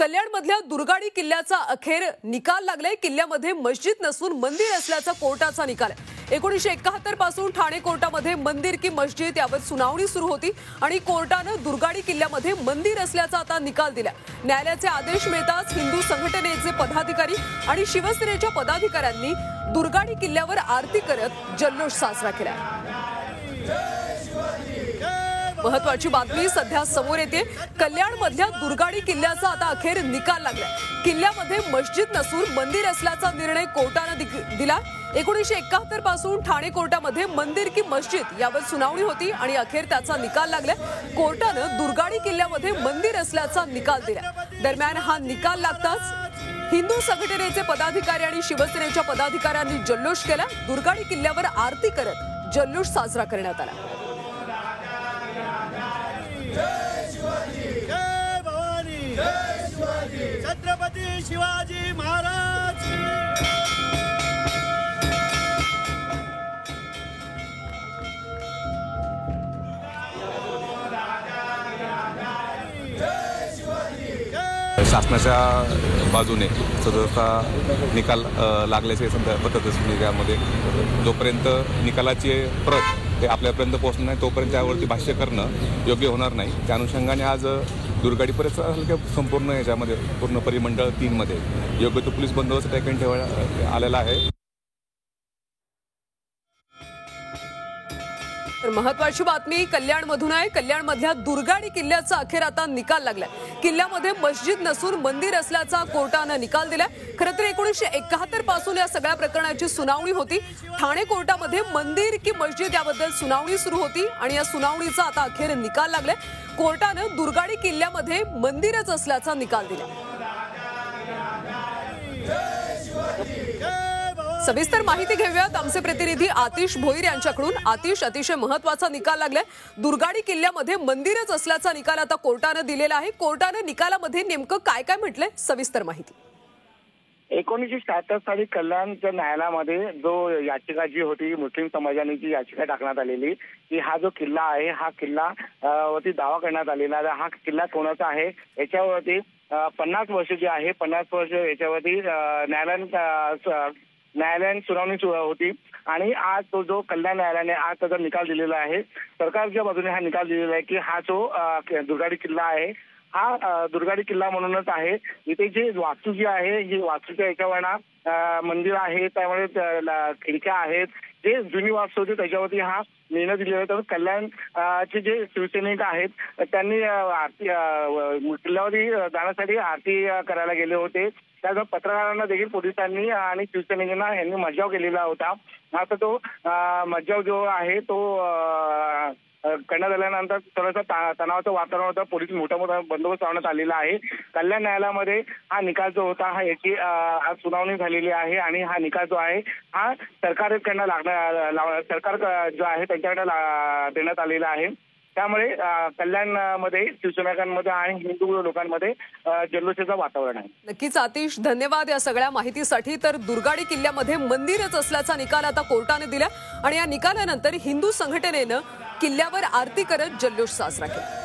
कल्याणमधल्या दुर्गाडी किल्ल्याचा अखेर निकाल लागलाय। किल्ल्यामध्ये मस्जिद नसून मंदिर असल्याचा कोर्टाचा निकाल आहे। 1971 पासून ठाणे कोर्टामध्ये मंदिर की मस्जिद यावर सुनावणी सुरू होती आणि कोर्टानं दुर्गाडी किल्ल्यामध्ये मंदिर असल्याचा आता निकाल दिला। न्यायालयाचे आदेश मिळताच हिंदू संघटनेचे पदाधिकारी आणि शिवसेनेच्या पदाधिकाऱ्यांनी दुर्गाडी किल्ल्यावर आरती करत जल्लोष साजरा केला। महत्वाची बातमी सध्या समोर येते। कल्याणमधल्या दुर्गाडी किल्ल्याचा आता अखेर निकाल लागलाय। किल्ल्यामध्ये मस्जिद नसून मंदिर असल्याचा निर्णय कोर्टाने दिला। 1971 पासून ठाणे कोर्टामध्ये मंदिर की मस्जिद यावर सुनावणी होती आणि अखेर त्याचा निकाल लागलाय। कोर्टाने दुर्गाडी किल्ल्यामध्ये मंदिर असल्याचा निकाल दिला। दरम्यान हा निकाल लागताच हिंदू संघटनेचे पदाधिकारी आणि शिवसेनेच्या पदाधिकाऱ्यांनी जल्लोष केला। दुर्गाडी किल्ल्यावर आरती करत जल्लोष साजरा करण्यात आला। जय शिवाजी, जय भवानी, जय शिवाजी, छत्रपती शिवाजी महाराज। शासनाच्या बाजूने सदरचा निकाल लागल्याचे पत्रकामध्ये जोपर्यंत निकालाची प्रत हे आपल्यापर्यंत पोहोचणार नाही तोपर्यंत त्यावरती भाष्य करणं योग्य होणार नाही। त्या अनुषंगाने आज दुर्गाडी परिसरात संपूर्ण याच्यामध्ये पूर्ण परिमंडळ 3 मध्ये योग्य तो पोलीस बंदोबस्त ठिकाणी ठेवण्यात आलेला आहे। महत्वाची बातमी कल्याणमधून आहे। कल्याणमधल्या दुर्गाडी किल्ल्याचा अखेर आता निकाल लागलाय। किल्ल्यामध्ये मस्जिद नसून मंदिर असल्याचा कोर्टाने निकाल दिलाय। खरं तर 1971 पासून या सगळ्या प्रकरणाची सुनावणी होती। ठाणे कोर्टामध्ये मंदिर की मस्जिद याबद्दल सुनावणी सुरू होती आणि या सुनावणीचा आता अखेर निकाल लागलाय। कोर्टाने दुर्गाडी किल्ल्यामध्ये मंदिरच असल्याचा निकाल दिला। सविस्तर माहिती घेऊयात आमचे प्रतिनिधी आतिश भोईर यांच्याकडून। आतिश, अतिशय महत्वाचा निकाल लागलाय। दुर्गाडी किल्ल्यामध्ये मंदिरच असल्याचा निकाल आता कोर्टाने दिलेला आहे। कोर्टाने निकालामध्ये नेमकं काय काय म्हटलंय, सविस्तर माहिती। 1976 साली कल्याणच्या न्यायालयामध्ये जो याचिका जी होती मुस्लिम समाजाने जी याचिका टाकण्यात आलेली की हा जो किल्ला आहे हा किल्ला वरती दावा करण्यात आलेला आहे, हा किल्ला कोणाचा आहे याच्यावरती 50 वर्ष जे आहे 50 वर्ष याच्यावरती न्यायालयाने सुनावणी होती आणि आज तो जो कल्याण न्यायालयाने आज त्याचा निकाल दिलेला आहे। सरकारच्या बाजूने हा निकाल दिलेला आहे की हा जो दुर्गाडी किल्ला आहे हा दुर्गाडी किल्ला म्हणूनच आहे। इथे जी वास्तू जी आहे ही वास्तूच्या याच्यावर मंदिर आहे, त्यामुळे खिडक्या आहेत, जे जुनी वास्तू होती त्याच्यावरती हा निर्णय दिलेला आहे। तर कल्याणचे जे शिवसैनिक आहेत त्यांनी आरती किल्ल्यावरती जाण्यासाठी आरती करायला गेले होते। त्यामुळे पत्रकारांना देखील पोलिसांनी आणि शिवसैनिकांना यांनी मज्जाव केलेला होता। आता तो मज्जाव जो आहे तो करण्यात आल्यानंतर थोडासा तणावाचं वातावरण होतं। पोलीस मोठा बंदोबस्त लावण्यात आलेला आहे। कल्याण न्यायालयामध्ये हा निकाल जो होता हा याची आज सुनावणी झालेली आहे आणि हा निकाल जो आहे हा सरकारकडनं सरकार जो आहे त्यांच्याकडे देण्यात आलेला आहे। त्यामुळे कल्याणमध्ये शिवसैनिकांमध्ये आणि हिंदू लोकांमध्ये जल्लोषाचं वातावरण आहे। नक्कीच आतिश, धन्यवाद या सगळ्या माहितीसाठी। तर दुर्गाडी किल्ल्यामध्ये मंदिरच असल्याचा निकाल आता कोर्टाने दिला आणि या निकालानंतर हिंदू संघटनेनं किल्ल्यावर आरती करत जल्लोष साजरा केला।